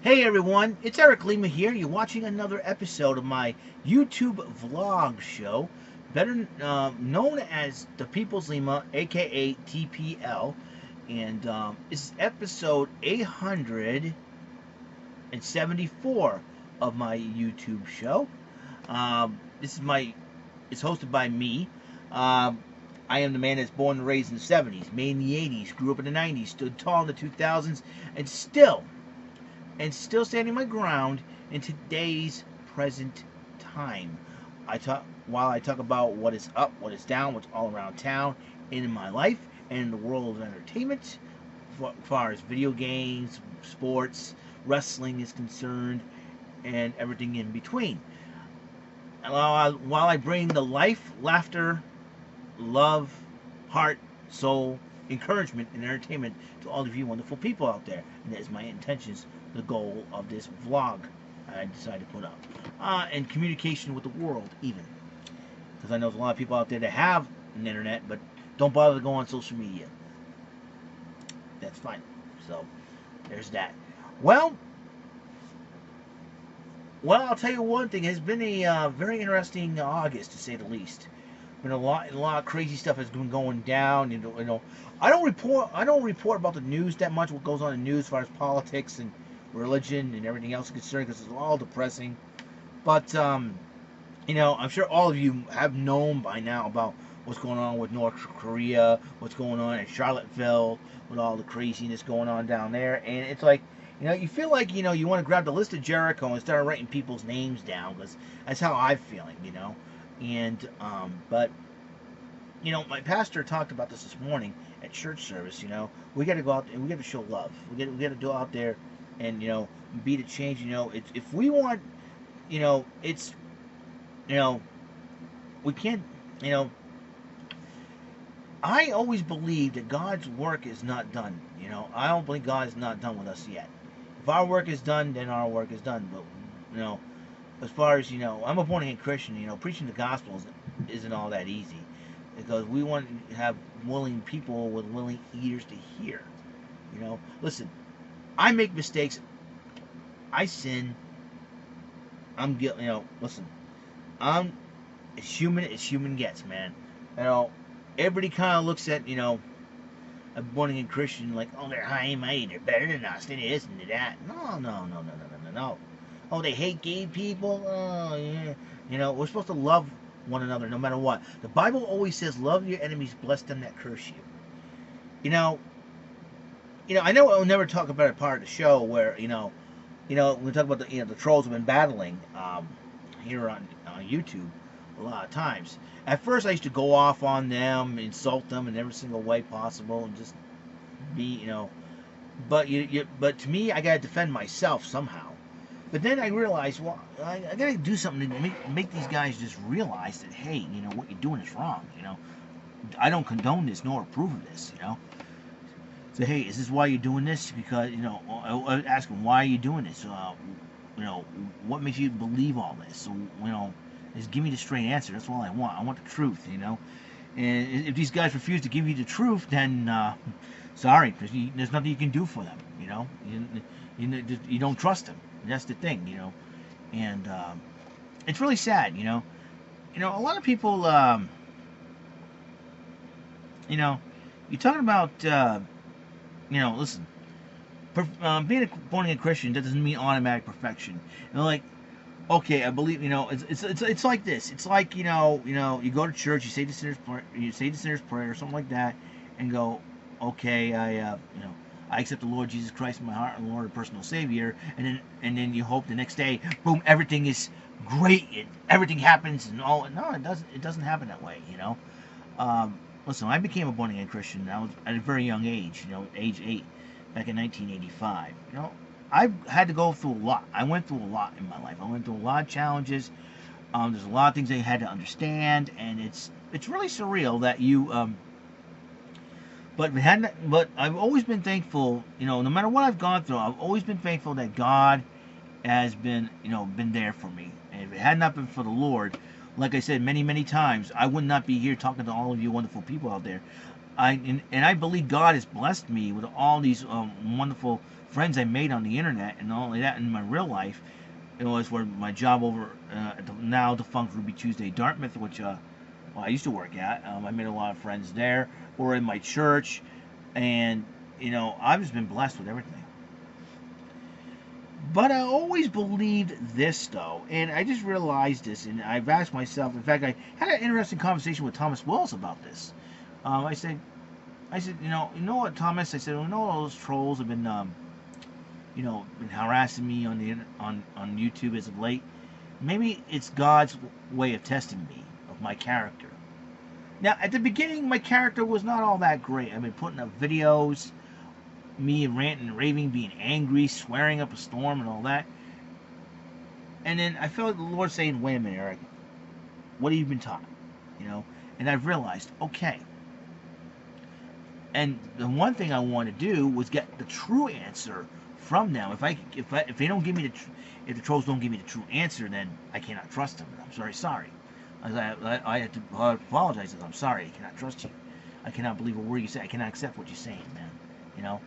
Hey everyone, it's Eric Lima here. You're watching another episode of my YouTube vlog show, better known as The People's Lima, aka TPL, and this is episode 874 of my YouTube show. It's hosted by me. Um, I am the man that's born and raised in the 70s, made in the 80s, grew up in the 90s, stood tall in the 2000s, and still standing my ground in today's present time. While I talk about what is up, what is down, what's all around town, in my life, and in the world of entertainment, as far as video games, sports, wrestling is concerned, and everything in between. While I bring the life, laughter, love, heart, soul, encouragement, and entertainment to all of you wonderful people out there. And that is my intentions, the goal of this vlog I decided to put up. And communication with the world, even. Because I know there's a lot of people out there that have an internet, but don't bother to go on social media. That's fine. So, there's that. Well, I'll tell you one thing. It's been a very interesting August, to say the least. Been a lot of crazy stuff has been going down. I don't report about the news that much. What goes on in the news as far as politics and religion and everything else is concerned, because it's all depressing. But I'm sure all of you have known by now about what's going on with North Korea, what's going on in Charlottesville, with all the craziness going on down there, and it's like, you feel like, you want to grab the list of Jericho and start writing people's names down, because that's how I'm feeling, And, but, my pastor talked about this morning at church service, we got to go out and we got to show love. We got to go out there and, be the change, if we want, it's, we can't, I always believe that God's work is not done, I don't believe God is not done with us yet. If our work is done, then our work is done. But, as far as, I'm a born-again Christian, preaching the gospel isn't all that easy. Because we want to have willing people with willing ears to hear. Listen, I make mistakes. I sin. I'm guilty. Listen, I'm as human gets, man. Everybody kind of looks at, a born-again Christian like, oh, they're high and mighty, they're better than us, they're this and they're that. No. Oh, they hate gay people. Oh, yeah. We're supposed to love one another no matter what. The Bible always says, love your enemies, bless them that curse you. I know I'll never talk about a part of the show where, we talk about the trolls have been battling here on YouTube a lot of times. At first, I used to go off on them, insult them in every single way possible, and just be, But but to me, I gotta defend myself somehow. But then I realized, well, I gotta do something to make these guys just realize that, hey, what you're doing is wrong. I don't condone this nor approve of this. So, hey, is this why you're doing this? Because I ask them, why are you doing this? What makes you believe all this? So, just give me the straight answer. That's all I want. I want the truth, And if these guys refuse to give you the truth, then sorry, because there's nothing you can do for them. You don't trust them. That's the thing, And it's really sad, A lot of people, you're talking about, listen. Being a born-again Christian, that doesn't mean automatic perfection. Like, okay, I believe, it's like this. It's like, you go to church, you say the sinner's prayer or something like that, and go, okay, I accept the Lord Jesus Christ in my heart and Lord and personal Savior, and then you hope the next day, boom, everything is great, everything happens, and all. No, it doesn't happen that way, Listen, I became a born-again Christian. I was at a very young age, age 8, back in 1985. I had to go through a lot. I went through a lot in my life. I went through a lot of challenges. There's a lot of things I had to understand, and it's really surreal that you. But I've always been thankful. No matter what I've gone through, I've always been thankful that God has been there for me. And if it had not been for the Lord, like I said many times, I would not be here talking to all of you wonderful people out there. I believe God has blessed me with all these wonderful friends I made on the internet, and all of that in my real life. It was for my job over at the now defunct Ruby Tuesday Dartmouth, which I used to work at. I made a lot of friends there, or in my church, and I've just been blessed with everything. But I always believed this, though, and I just realized this, and I've asked myself. In fact, I had an interesting conversation with Thomas Wells about this. I said, you know what, Thomas? I said, all those trolls have been, been harassing me on on YouTube as of late. Maybe it's God's way of testing me of my character. Now, at the beginning, my character was not all that great. I've been putting up videos, me ranting and raving, being angry, swearing up a storm, and all that. And then I felt the Lord saying, "Wait a minute, Eric. What have you been taught?" And I've realized, okay. And the one thing I want to do was get the true answer from them. If they don't give me if the trolls don't give me the true answer, then I cannot trust them. I'm sorry. I have to apologize. I'm sorry. I cannot trust you. I cannot believe a word you say. I cannot accept what you're saying, man.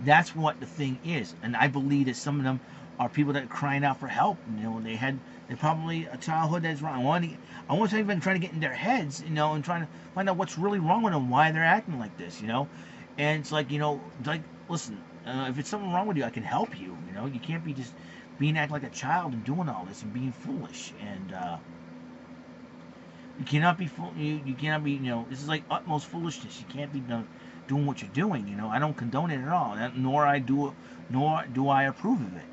That's what the thing is. And I believe that some of them are people that are crying out for help. They probably a childhood that's wrong. I want to even trying to get in their heads, and trying to find out what's really wrong with them, why they're acting like this, And it's like, listen, if it's something wrong with you, I can help you. You can't be just being acting like a child and doing all this and being foolish. And you cannot be you cannot be, this is like utmost foolishness. You can't be doing what you're doing. I don't condone it at all, nor do I approve of it.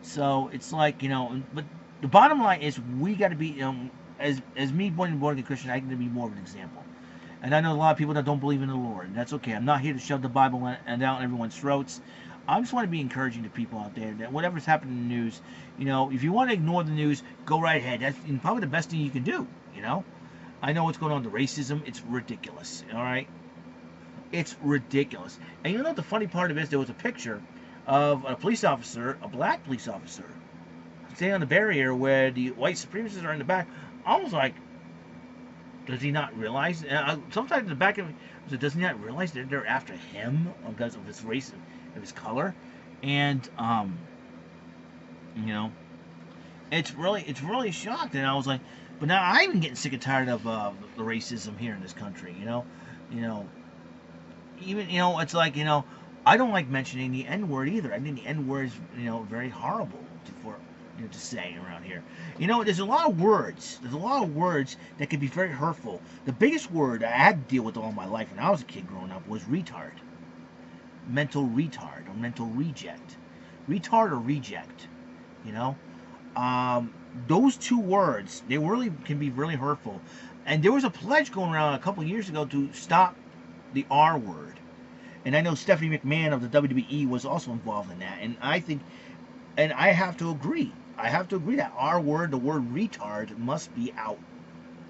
So it's like, but the bottom line is we got to be, as me born again Christian, I can be more of an example. And I know a lot of people that don't believe in the Lord, and that's okay. I'm not here to shove the Bible down everyone's throats. I just want to be encouraging to people out there that whatever's happening in the news, if you want to ignore the news, go right ahead. That's probably the best thing you can do. I know what's going on with the racism. It's ridiculous. All right, it's ridiculous. And what the funny part of it is, there was a picture of a police officer, a black police officer, standing on the barrier where the white supremacists are in the back. I was like, does he not realize? Sometimes in the back of it, does he not realize that they're after him because of his race, of his color? And it's really shocked. And I was like, but now I'm even getting sick and tired of the racism here in this country. Even it's like I don't like mentioning the N word either. I think the N word is very horrible to say around here. There's a lot of words. There's a lot of words that can be very hurtful. The biggest word I had to deal with all my life when I was a kid growing up was retard. Mental retard or mental reject. Retard or reject. Those two words, they really can be really hurtful. And there was a pledge going around a couple years ago to stop the R word. And I know Stephanie McMahon of the WWE was also involved in that. And I think, and I have to agree. I have to agree that our word, the word retard, must be out.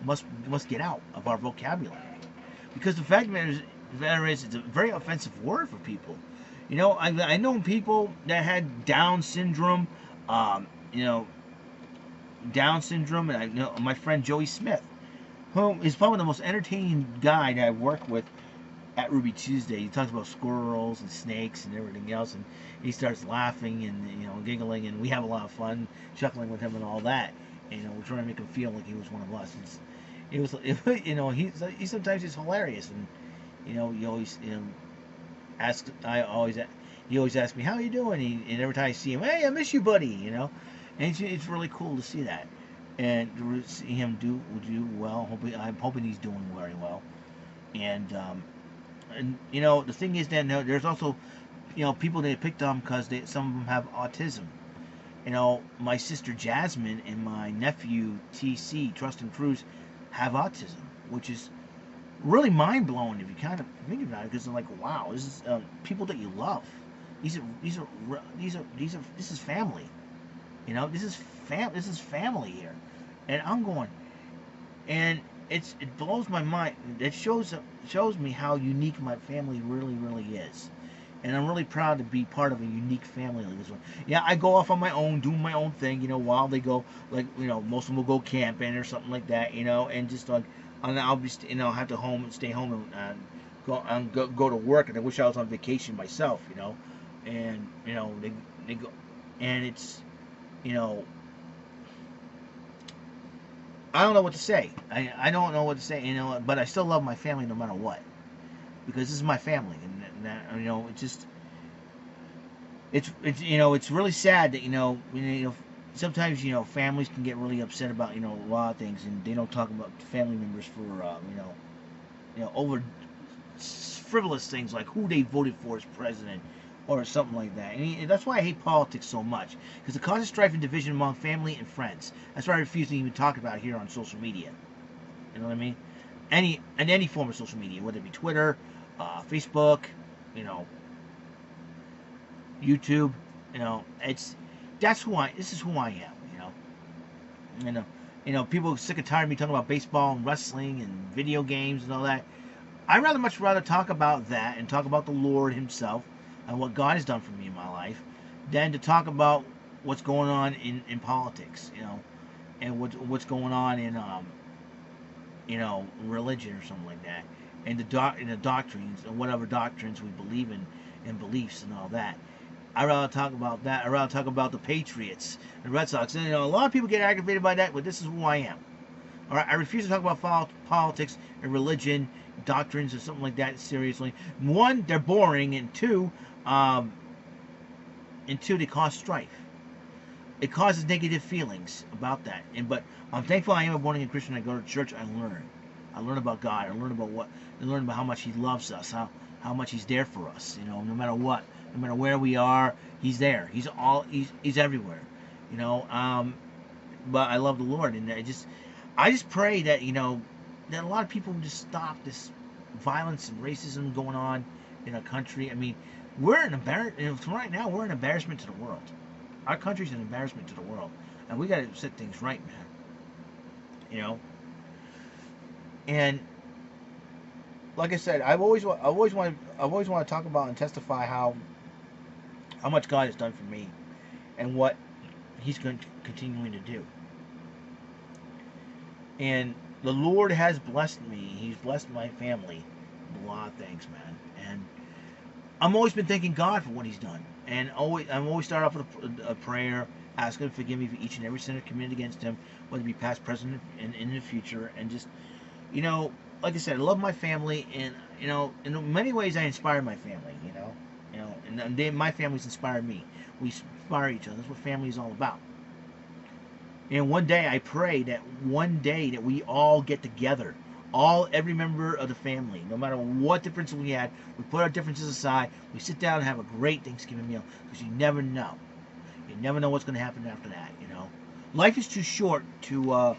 Must get out of our vocabulary. Because the fact matter is, it's a very offensive word for people. I know people that had Down syndrome, Down syndrome, and I know my friend Joey Smith, who is probably the most entertaining guy that I've worked with at Ruby Tuesday. He talks about squirrels and snakes and everything else, and he starts laughing and giggling, and we have a lot of fun chuckling with him and all that. And we're trying to make him feel like he was one of us. He sometimes is hilarious, and he always he always asks me, how are you doing? And every time I see him, hey, I miss you, buddy. And it's really cool to see that, and to see him do well. I'm hoping he's doing very well. And the thing is that there's also people that picked on because some of them have autism. My sister Jasmine and my nephew TC Trustin Cruz have autism, which is really mind blowing if you kind of think about it, because they're like, wow, this is people that you love. This is family. This is family here, and I'm going, and it blows my mind. It shows me how unique my family really is, and I'm really proud to be part of a unique family like this one. Yeah, I go off on my own, doing my own thing, while they go, like, most of them will go camping or something like that, and just like, and I'll be, have to stay home and go to work, and I wish I was on vacation myself, and they go, and it's, you know, I don't know what to say. I don't know what to say, but I still love my family no matter what, because this is my family, and that, it's just, it's really sad that, sometimes, families can get really upset about, a lot of things, and they don't talk about family members for, over frivolous things like who they voted for as president or something like that. And that's why I hate politics so much, because it causes strife and division among family and friends. That's why I refuse to even talk about it here on social media. You know what I mean? Any form of social media, whether it be Twitter, Facebook, YouTube, this is who I am. People are sick and tired of me talking about baseball and wrestling and video games and all that. I'd much rather talk about that and talk about the Lord Himself and what God has done for me in my life than to talk about what's going on in politics, and what's going on in religion or something like that, and the doctrines and whatever doctrines we believe in and beliefs and all that. I'd rather talk about that. I'd rather talk about the Patriots and Red Sox. And a lot of people get aggravated by that, but this is who I am. All right, I refuse to talk about politics and religion, doctrines, or something like that seriously. One, they're boring, and two, they cause strife. It causes negative feelings about that. But I'm thankful I am a born-again Christian. I go to church. I learn. I learn about God. I learn about how much He loves us. How much He's there for us. No matter what, no matter where we are, He's there. He's everywhere. But I love the Lord, and I just pray that that a lot of people just stop this violence and racism going on in our country. I mean, we're an embarrassment right now. We're an embarrassment to the world. Our country's an embarrassment to the world, and we got to set things right, man. And like I said, I've always want to talk about and testify how much God has done for me, and what He's continuing to do. And the Lord has blessed me. He's blessed my family. A lot of things, man. And I'm always been thanking God for what He's done. And I'm always start off with a prayer, asking Him to forgive me for each and every sin I've committed against Him, whether it be past, present, and in the future. And just, like I said, I love my family, and in many ways I inspire my family. And my family's inspired me. We inspire each other. That's what family is all about. And one day I pray that we all get together, every member of the family, no matter what differences we had, we put our differences aside, we sit down and have a great Thanksgiving meal, because you never know. You never know what's going to happen after that, Life is too short to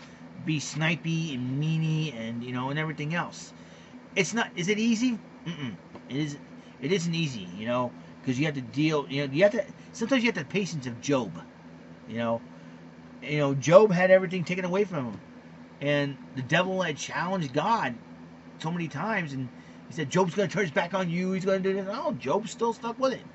be snipey and meany and, and everything else. It's not, is it easy? It isn't easy, because you have to deal, sometimes you have the patience of Job, Job had everything taken away from him, and the devil had challenged God so many times, and he said, Job's going to turn his back on you, he's going to do this. No, Job's still stuck with it.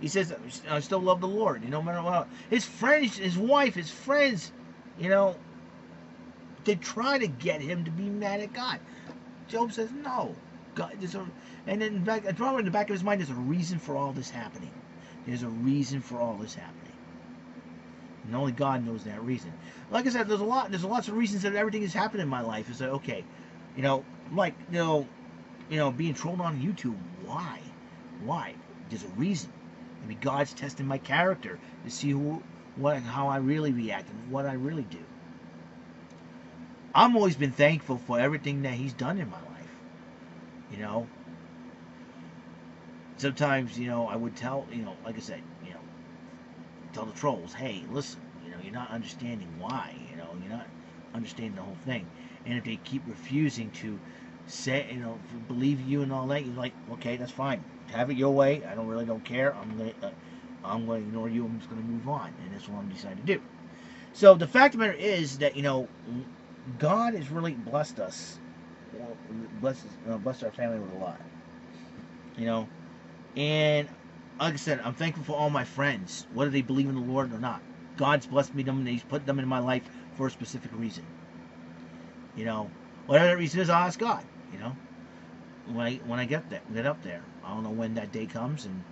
He says, I still love the Lord, no matter what. His friends, his wife, his friends, they try to get him to be mad at God. Job says, no. God, and then probably in the back of his mind, there's a reason for all this happening. There's a reason for all this happening. And only God knows that reason. Like I said, there's lots of reasons that everything has happened in my life. It's like, okay, being trolled on YouTube. Why? There's a reason. Maybe God's testing my character to see how I really react and what I really do. I've always been thankful for everything that He's done in my life. Sometimes, I would tell, like I said, tell the trolls, hey, listen, you're not understanding why, you're not understanding the whole thing. And if they keep refusing to say, believe you and all that, you're like, okay, that's fine. Have it your way. I don't care. I'm going to ignore you. I'm just going to move on. And that's what I'm deciding to do. So the fact of the matter is that, God has really blessed us. Blessed our family with a lot. And like I said, I'm thankful for all my friends, whether they believe in the Lord or not. God's blessed me them, and He's put them in my life for a specific reason. Whatever that reason is, I'll ask God. when I get up there. I don't know when that day comes, and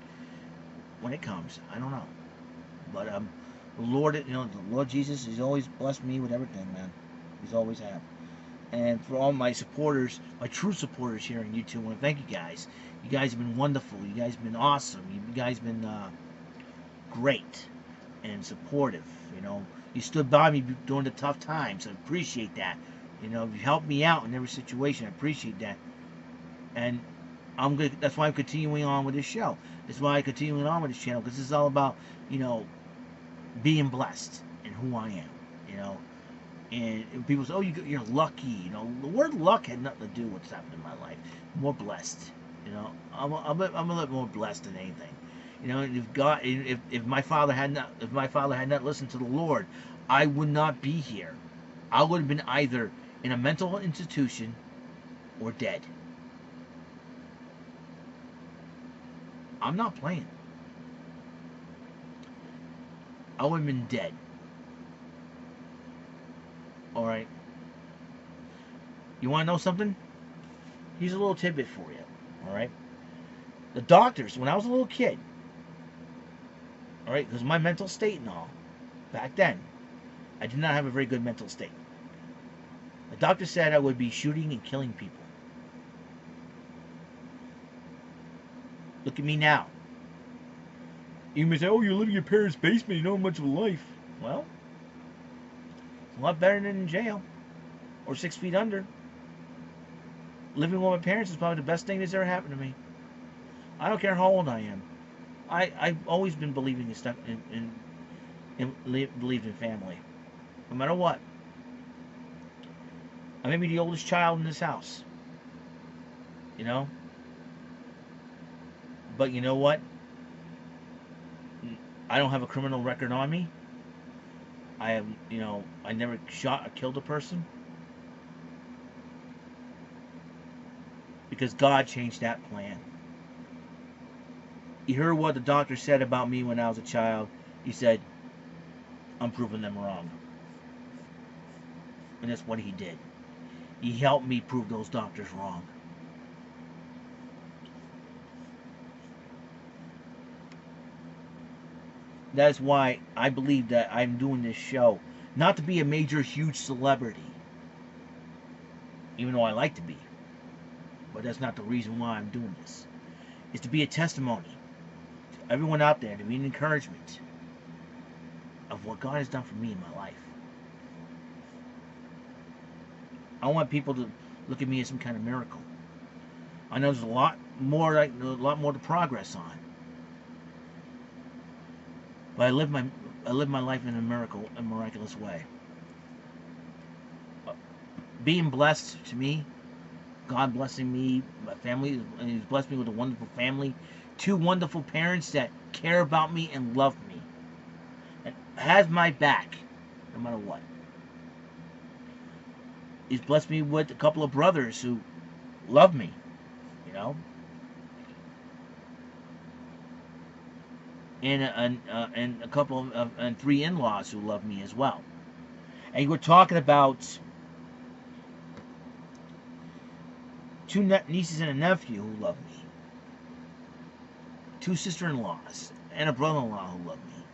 when it comes, I don't know. But the Lord, the Lord Jesus, He's always blessed me with everything, man. He's always have. And for all my supporters, my true supporters here on YouTube, I want to thank you guys. You guys have been wonderful. You guys have been awesome. You guys have been great and supportive. You stood by me during the tough times. I appreciate that. You helped me out in every situation. I appreciate that. And that's why I'm continuing on with this show. That's why I'm continuing on with this channel, because this is all about, being blessed and who I am. And people say, "Oh, you're lucky." The word luck had nothing to do with what's happened in my life. More blessed. I'm a little more blessed than anything. If my father had not listened to the Lord, I would not be here. I would have been either in a mental institution or dead. I'm not playing. I would have been dead. All right. You want to know something? Here's a little tidbit for you. All right. The doctors, when I was a little kid, all right, because my mental state and all, back then, I did not have a very good mental state. The doctor said I would be shooting and killing people. Look at me now. You may say, "Oh, you're living in your parents' basement. You don't have much of a life." Well, it's a lot better than in jail or 6 feet under. Living with my parents is probably the best thing that's ever happened to me. I don't care how old I am. I've always been believing in stuff believed in family, no matter what. I may be the oldest child in this house, but you know what? I don't have a criminal record on me. I have, I never shot or killed a person, because God changed that plan. You heard what the doctor said about me when I was a child. He said, "I'm proving them wrong." And that's what he did. He helped me prove those doctors wrong. That's why I believe that I'm doing this show. Not to be a major, huge celebrity. Even though I like to be. But that's not the reason why I'm doing this. It's to be a testimony to everyone out there, to be an encouragement of what God has done for me in my life. I want people to look at me as some kind of miracle. I know there's a lot more to progress on. But I live my life in a miraculous way. Being blessed, to me, God blessing me, my family, and He's blessed me with a wonderful family, 2 wonderful parents that care about me and love me, and has my back, no matter what. He's blessed me with a couple of brothers who love me, and a couple of and 3 in-laws who love me as well. And we're talking about 2 nieces and a nephew who love me, 2 sister-in-laws, and a brother-in-law who love me.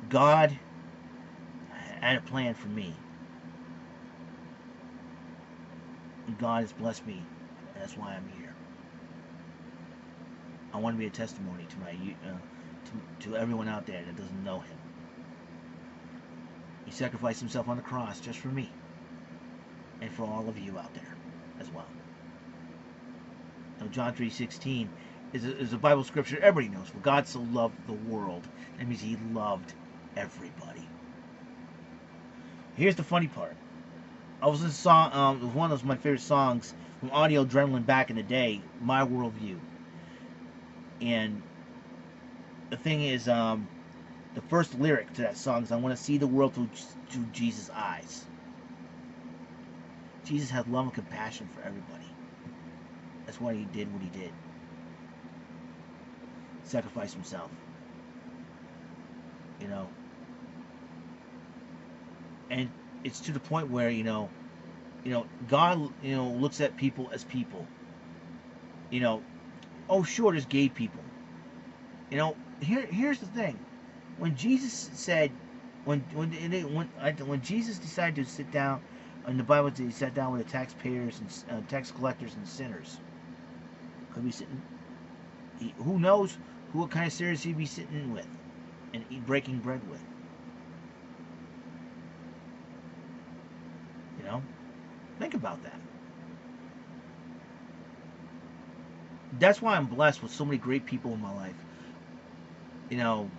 God had a plan for me. And God has blessed me, and that's why I'm here. I want to be a testimony to everyone out there that doesn't know Him. He sacrificed Himself on the cross just for me, and for all of you out there as well. Now, John 3:16 is a Bible scripture everybody knows. For God so loved the world. That means He loved everybody. Here's the funny part. I was in a song, it was one of my favorite songs from Audio Adrenaline back in the day, My Worldview. And the thing is, the first lyric to that song is, "I want to see the world through Jesus' eyes." Jesus had love and compassion for everybody. That's why He did what He did. Sacrificed Himself. And it's to the point where, God, looks at people as people. You know, oh, sure, there's gay people. Here's the thing. When Jesus said, when Jesus decided to sit down, in the Bible, he sat down with the taxpayers and tax collectors and sinners. Could be sitting. Who knows what kind of sinners he'd be sitting with and breaking bread with. Think about that. That's why I'm blessed with so many great people in my life. You know,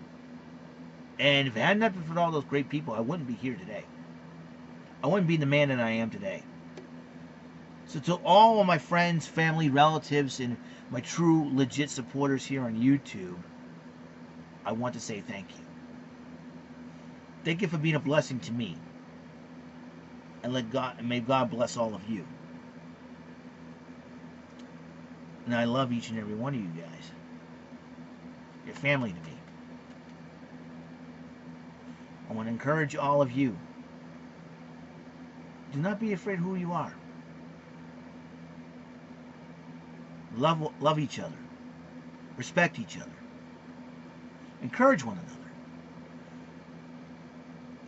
and if it hadn't been for all those great people, I wouldn't be here today. I wouldn't be the man that I am today. So to all of my friends, family, relatives, and my true, legit supporters here on YouTube, I want to say thank you. Thank you for being a blessing to me. And may God bless all of you. And I love each and every one of you guys. You're family to me. I want to encourage all of you. Do not be afraid who you are. Love each other. Respect each other. Encourage one another.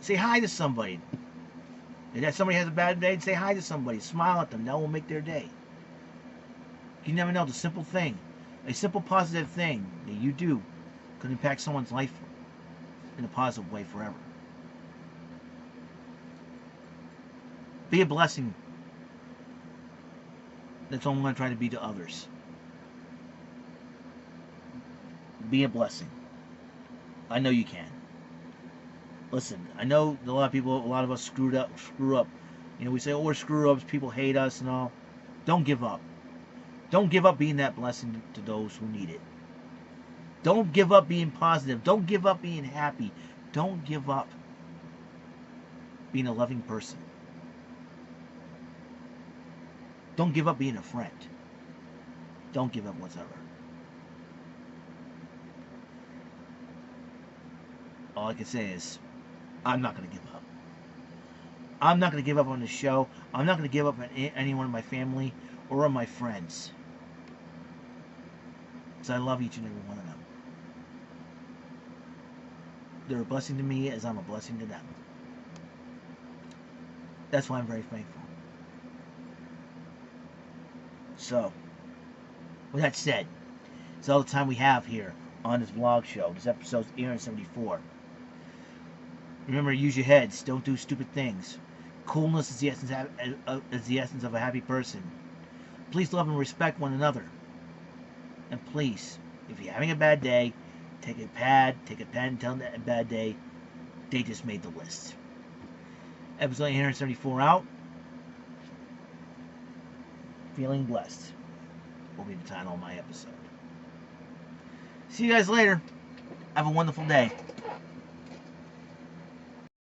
Say hi to somebody. If somebody has a bad day, say hi to somebody. Smile at them. That will make their day. You never know. The simple thing, a simple positive thing that you do could impact someone's life in a positive way forever. Be a blessing. That's all I'm going to try to be to others. Be a blessing. I know you can. Listen, I know a lot of us screw up. We say, oh, we're screw-ups, people hate us and all. Don't give up. Don't give up being that blessing to those who need it. Don't give up being positive. Don't give up being happy. Don't give up being a loving person. Don't give up being a friend. Don't give up whatsoever. All I can say is, I'm not going to give up. I'm not going to give up on the show. I'm not going to give up on anyone in my family or on my friends. Because I love each and every one of them. They're a blessing to me as I'm a blessing to them. That's why I'm very thankful. So, with that said, it's all the time we have here on this vlog show. This episode is 874. Remember, use your heads. Don't do stupid things. Coolness is the essence of a happy person. Please love and respect one another. And please, if you're having a bad day, take a pad, take a pen, tell them that a bad day, they just made the list. Episode 874 out. Feeling blessed will be the title of my episode. See you guys later. Have a wonderful day.